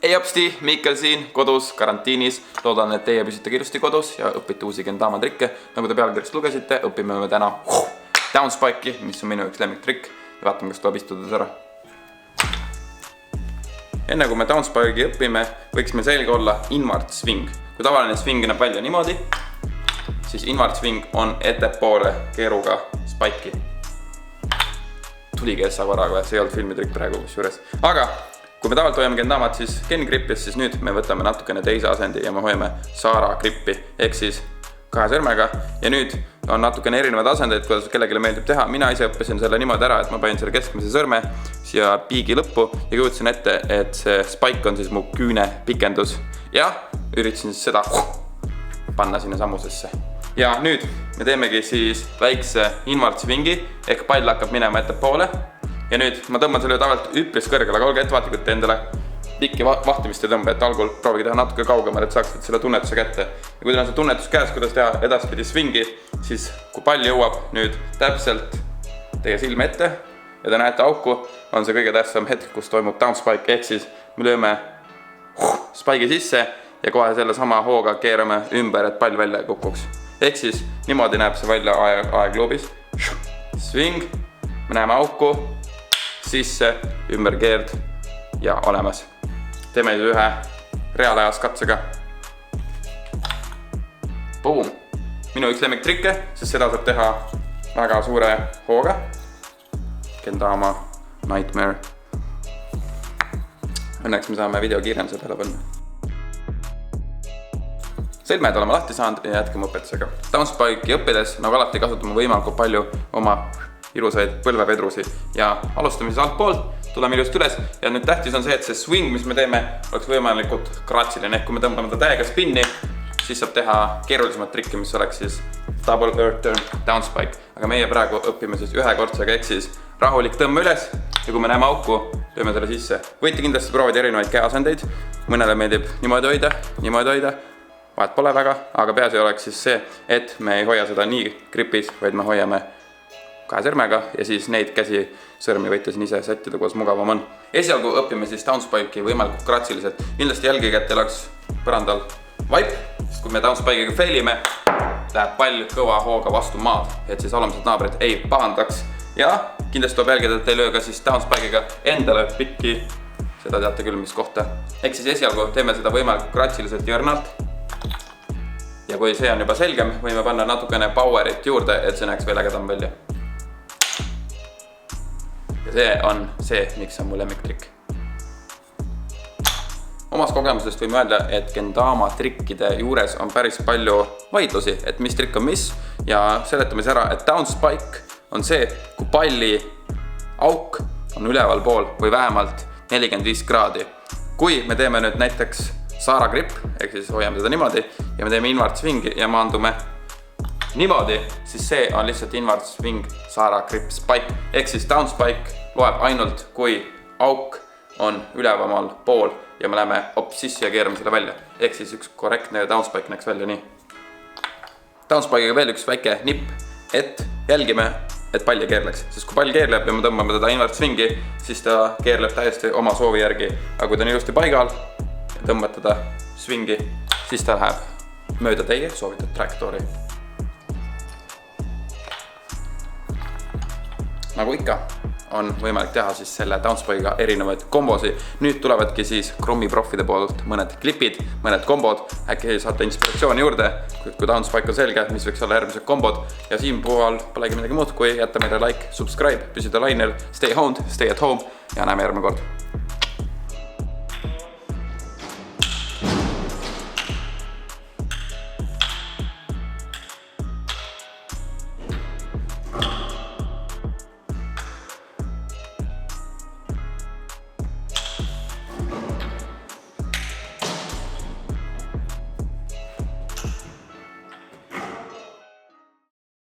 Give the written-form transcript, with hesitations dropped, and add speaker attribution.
Speaker 1: Ei hopsti, Mikkel siin kodus, karantiinis. Loodan, et teie püsite kiiresti kodus ja õpite uusi Gendama trikke. Nagu te pealkirjast lugesite, õpime me täna downspike'i, mis on minu üks lemmiktrikk. Ja vaatame, kas tuleb istudes ära. Enne kui me downspike'i õpime, võiks meil selge olla inward swing. Kui tavaline swing näeb välja niimoodi, siis inward swing on ettepoole keeruga spike'i. Tuligi essa korraga, see ei olnud filmitrikk praegu juures. Aga kui me tavaliselt hoiame Gendamat siis Ken gripis, siis nüüd me võtame natukene teise asendi ja me hoiame Saara grippi, ehk siis kahe sõrmega. Ja nüüd on natukene erinevad asendeid, kuidas kellelegi meeldib teha. Mina ise õppisin selle niimoodi ära, et ma panin selle keskmise sõrme siia piigi lõppu ja kujutasin ette, et see spike on siis mu küüne pikendus. Ja üritasin siis seda panna sinna samusesse. Ja nüüd me teemegi siis väikse inward swingi, ehk pall hakkab minema ettepoole. Ja nüüd ma tõmban selle tavaliselt üpris kõrgele, aga olge ettevaatlikud endale pikki vahtimist ei tõmba, et algul proovige teha natuke kaugemale, et saaksite selle tunnetuse kätte. Ja kui teil on see tunnetus käes, kuidas teha edaspidi swingi, siis kui pall jõuab nüüd täpselt teie silme ette ja te näete auku, on see kõige tähtsam hetk, kus toimub downspike, ehk siis me lööme spike'i sisse ja kohe selle sama hooga keerame ümber, et pall välja kukuks. Ehk siis niimoodi näeb see välja aegluubis. Swing, me näeme auku, sisse, ümber keerd ja olemas. Teeme ühe reaalajas katsega. Boom! Minu üks lemmiktrikke, sest seda saab teha väga suure hooga. Gendama Nightmare. Õnneks me saame videokiirenduse peale panna. Sõlmed oleme lahti saanud ja jätkame õpetusega. Downspike'i õppides nagu alati kasutame võimalikult palju oma ilusaid põlvevedrusi ja alustame siis alt poolt, tuleme ilusti üles ja nüüd tähtis on see, et see swing, mis me teeme, oleks võimalikult gratsiline, ehk kui me tõmbame ta täiega spinni, siis saab teha keerulisemat trikki, mis oleks siis double earth turn downspike. Aga meie praegu õpime siis ühekordsega, ehk siis rahulik tõmba üles ja kui me näeme auku, lööme selle sisse. Võite kindlasti proovida erinevaid käeasendeid, mõnele meeldib niimoodi hoida, vahet pole väga, aga peaasi oleks siis see, et me ei hoia seda nii gripis, vaid me hoiame kahe sõrmega ja siis neid käsisõrmi võite siin ise sättida, kuidas mugavam on. Esialgu õpime siis downspike'i võimalikult gratsiliselt. Kindlasti jälgige, et teil oleks põrandal vaip, sest kui me downspike'iga failime, läheb pall kõva hooga vastu maad, et siis alumised naabrid ei pahandaks. Ja kindlasti tuleb jälgida, et ei löö ka siis downspike'iga endale pikki, seda teate küll, mis kohta. Ehk siis esialgu teeme seda võimalikult gratsiliselt jõrnalt. Ja kui see on juba selgem, võime panna natukene powerit juurde, et see näeks veel ägedam välja. Ja see on see, miks on mu lemmiktrikk. Omas kogemusest võime öelda, et Gendama trikkide juures on päris palju vaidlusi, et mis trikk on mis. Ja seletame ära, et downspike on see, kui palli auk on üleval pool või vähemalt 45 kraadi. Kui me teeme nüüd näiteks Saara grip, ehk siis hoiame seda niimoodi ja me teeme inward swingi ja maandume niimoodi, siis see on lihtsalt inward swing Saara grip spike. Ehk siis downspike loeb ainult, kui auk on ülevamal pool ja me läheme sisse ja keerame selle välja. Ehk siis üks korrektne downspike näeks välja nii. Downspike'iga veel üks väike nipp, et jälgime, et pall ei keerleks. Sest kui pall keerleb ja me tõmbame teda inward swingi, siis ta keerleb täiesti oma soovi järgi. Aga kui ta on ilusti paigal, tõmbad teda swingi, siis ta läheb mööda teie soovitud trajektoori. Nagu ikka, on võimalik teha siis selle downspike'iga erinevaid kombosi. Nüüd tulevadki siis Krommi profide poolt mõned klipid, mõned kombod. Äkki saate inspiratsiooni juurde, kui downspike on selge, mis võiks olla järgmised kombod. Ja siin puhul polegi midagi muud, kui jätta meile like, subscribe, püsida lainel, stay honed, stay at home ja näeme järgmine kord.